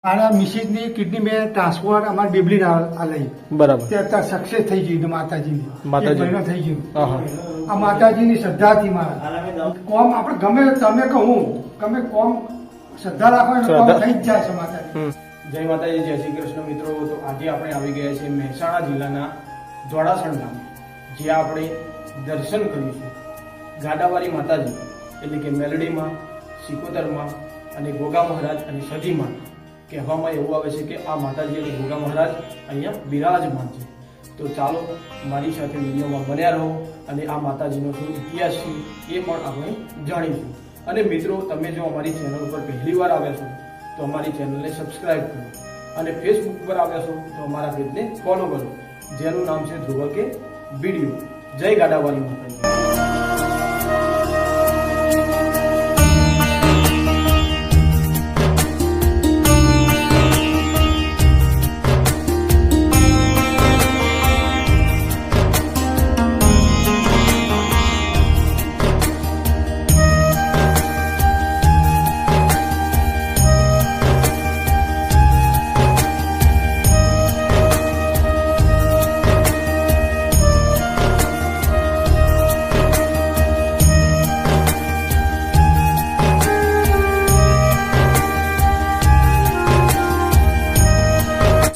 મારા મિસિસની કિડની મેં ટ્રાન્સફર અમારા બેબલી આ લઈ બરાબર. તે અત્યારે સક્સેસ થઈ ગયું માતાજીની. માતાજી. એક મહિનો થઈ ગયું. હા. આ માતાજીની શ્રદ્ધાથી મારા કોમ આપણે ગમે તમે કહું ગમે કોમ શ્રદ્ધા રાખો એટલે કોમ થઈ જ જાય છે માતાજી. જય માતાજી, જય શ્રી કૃષ્ણ મિત્રો. તો આજે આપણે આવી ગયા છીએ મહેસાણા જિલ્લાના જોડાસણ ગામે, જ્યાં આપણે દર્શન કરીશું ગાડાવાળી માતાજી એટલે કે મેલડીમાં, સિકોતરમાં અને ગોગા મહારાજ અને સધીમાં. કહેવામાં એવું આવે છે કે આ માતાજી અને ગોગા મહારાજ અહીંયા બિરાજમાન છે. તો ચાલો મારી સાથે વિડીયોમાં બન્યા રહો અને આ માતાજીનો શું ઇતિહાસ છે એ પણ આપણે જાણીશું. અને મિત્રો, તમે જો અમારી ચેનલ ઉપર પહેલી વાર આવ્યા છો તો અમારી ચેનલને સબસ્ક્રાઇબ કરો અને ફેસબુક પર આવ્યા છો તો અમારા પેજને ફોલો કરો, જેનું નામ છે ધ્રુવ કે વિડીયો. જય ગાડાવાળી માતાજી.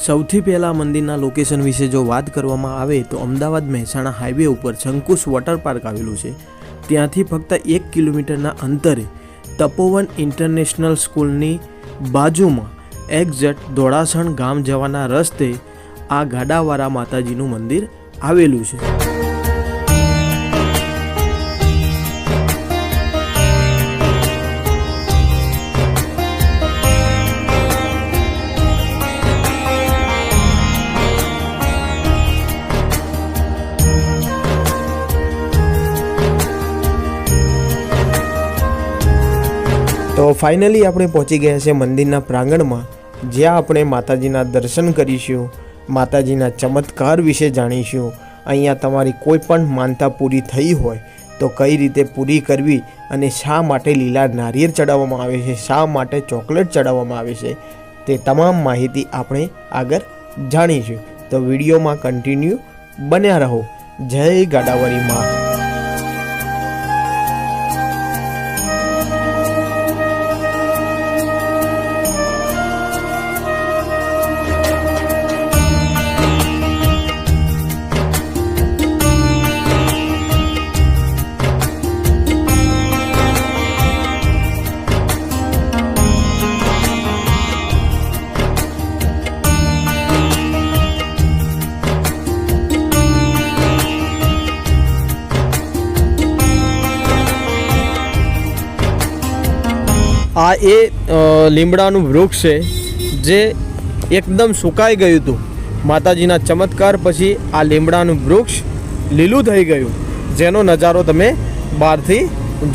સૌથી પહેલાં મંદિરના લોકેશન વિશે જો વાત કરવામાં આવે તો અમદાવાદ મહેસાણા હાઈવે ઉપર શંકુશ વોટર પાર્ક આવેલું છે. ત્યાંથી ફક્ત 1 કિલોમીટરના અંતરે તપોવન ઇન્ટરનેશનલ સ્કૂલની બાજુમાં એક્ઝેક્ટ દોડાસણ ગામ જવાના રસ્તે આ ગાડાવાળા માતાજીનું મંદિર આવેલું છે. તો ફાઇનલી આપણે પહોંચી ગયા છે મંદિરના પ્રાંગણમાં, જ્યાં આપણે માતાજીના દર્શન કરીશું, માતાજીના ચમત્કાર વિશે જાણીશું. અહીંયા તમારી કોઈ પણ માનતા પૂરી થઈ હોય તો કઈ રીતે પૂરી કરવી અને શા માટે લીલા નારિયેળ ચડાવવામાં આવે છે, શા માટે ચોકલેટ ચડાવવામાં આવે છે, તે તમામ માહિતી આપણે આગળ જાણીશું. તો વિડીયોમાં કન્ટિન્યુ બન્યા રહો. જય ગાડાવાળી માં. આ એ લીમડાનું વૃક્ષ છે જે એકદમ સુકાઈ ગયું હતું. માતાજીના ચમત્કાર પછી આ લીમડાનું વૃક્ષ લીલું થઈ ગયું, જેનો નજારો તમે બહારથી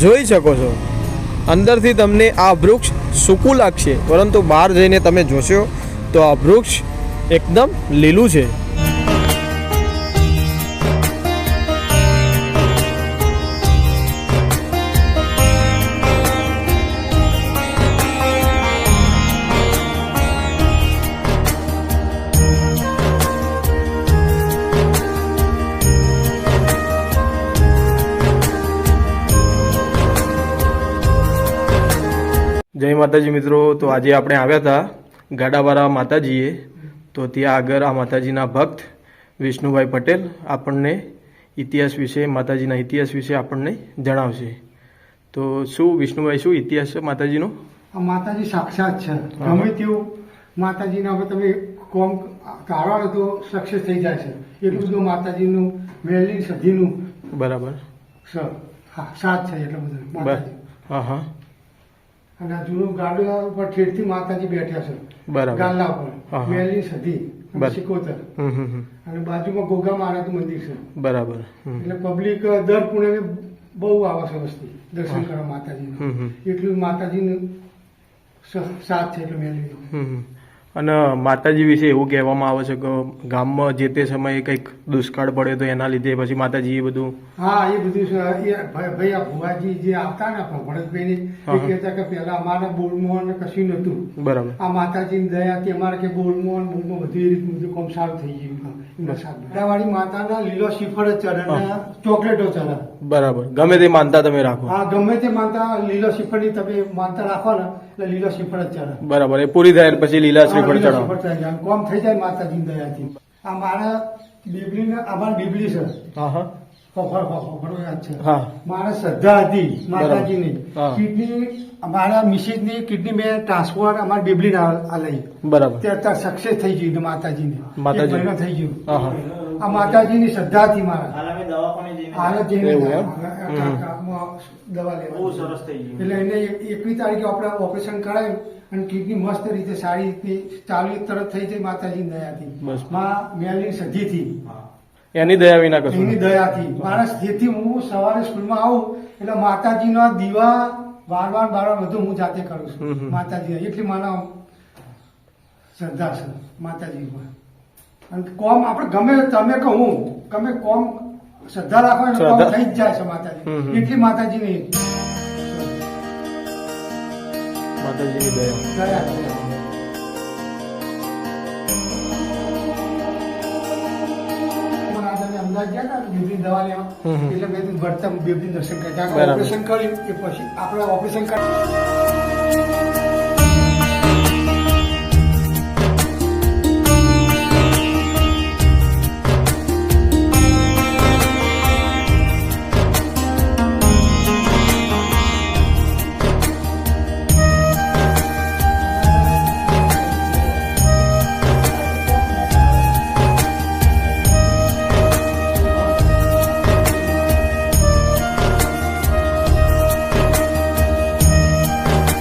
જોઈ શકો છો. અંદરથી તમને આ વૃક્ષ સૂકું લાગશે, પરંતુ બહાર જઈને તમે જોશો તો આ વૃક્ષ એકદમ લીલું છે. જય માતાજી મિત્રો. તો આજે આપણે આવ્યા હતા ગાડાવાળા માતાજીએ. તો ત્યાં આગળ આ માતાજીના ભક્ત વિષ્ણુભાઈ પટેલ આપણને ઇતિહાસ વિશે, માતાજીના ઇતિહાસ વિશે આપણને જણાવશે. તો શું વિષ્ણુભાઈ, શું ઇતિહાસ છે માતાજીનો? આ માતાજી સાક્ષાત છે. ગમે તેવું માતાજીને હવે તમે કોમ કાઢો તો સક્સેસ થઈ જાય છે. એટલું બધું માતાજીનું મેલની સધીનું બરાબર સાથ છે એટલું બધું. હા હા. અને આ જૂનું ગાડા ઉપર ઠેરથી માતાજી બેઠા છે. બરાબર. ગાલા ઉપર મેલની સધી સિકોતર અને બાજુમાં ગોગા મહારાજનું મંદિર છે. બરાબર. એટલે પબ્લિક દર પૂર્ણિમે બહુ આવે છે વસ્તી દર્શન કરવા માતાજીનું. એટલું માતાજીનું સાથ છે એટલે મેલડીનો. અને માતાજી વિશે એવું કહેવામાં આવે છે કે ગામમાં જે તે સમયે કંઈક દુષ્કાળ પડે તો એના લીધે પછી માતાજી એ બધું હા એ બધું ભાઈ આ ભુવાજી જે આવતા ને ભરતભાઈ એ કહેતા કે પેલા અમારે બોલમોહન ને કશું નતું. બરાબર. આ માતાજીની દયાથી અમારે કે બોલમોહન બોલમોહન બધું એ રીતનું બધું કામ સારું થઈ ગયું. ગાડાવાળી માતાના લીલો શ્રીફળ જ ચડે અને ચોકલેટો ચડે. બરાબર. ગમે તે માનતા તમે રાખો. હા ગમે તે માનતા લીલો શ્રીફળની તમે માનતા રાખો ને એટલે લીલો શ્રીફળ જ ચડે. બરાબર. એ પૂરી થાય પછી લીલા શ્રીફળ ચડાવો. કોમ થઈ જાય માતાજીની દયાથી. આ મારા બીબલી અમારી બીબલી છે. હા હા. યાદ છે. હા. મારે શ્રદ્ધા હતી માતાજીની. હા. કિડની અમારા મિસિસની કિડની મેં ટ્રાન્સફર અમારી બીબલી આ લઈ. બરાબર. તે અત્યારે સક્સેસ થઈ ગયું માતાજીની. માતાજી. એક મહિનો થઈ ગયું. હા હા. આ માતાજીની શ્રદ્ધા હતી મારા. હાલ જઈને એવું એમ? દવા લેવા એટલે એને 21 તારીખે આપણે ઓપરેશન કરાયું અને કિડની મસ્ત રીતે સારી રીતે ચાલુ તરત થઈ જાય માતાજીની દયાથી. બસ. માં મેલની સધીથી એની દયા વિના કશું એની દયાથી મારા જેથી હું સવારે સ્કૂલમાં આવું એટલે માતાજીનો દીવા બાર બધું હું જાતે કરું છું. માતાજી એટલી મારા શ્રદ્ધા છે માતાજીમાં. અને કોમ આપણે ગમે તમે કહું ગમે કોમ શ્રદ્ધા રાખો એટલે કોમ થઈ જ જાય છે માતાજી. એટલી માતાજીની માતાજીની દયા. દયા છે. અમદાવાદ ગયા હતા બેબી દવા લેવા એટલે મેં ભરતા બેબી દર્શન કર્યા. ઓપરેશન કર્યું એ પછી આપણે ઓપરેશન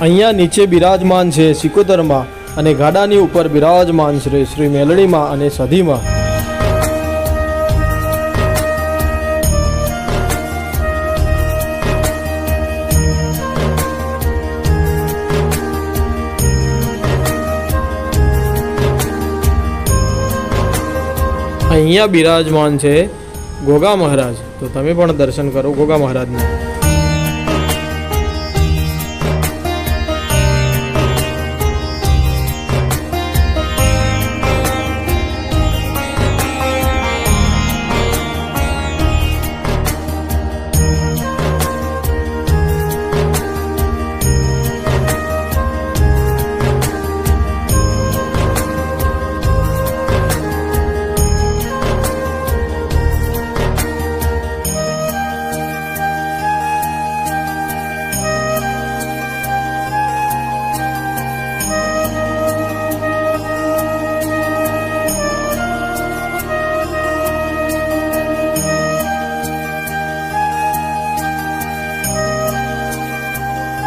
અહીંયા નીચે બિરાજમાન છે સિકોતરમાં અને ગાડાની ઉપર બિરાજમાન છે શ્રી મેલડીમાં અને સધીમાં. અહીંયા બિરાજમાન છે ગોગા મહારાજ. તો તમે પણ દર્શન કરો ગોગા મહારાજના.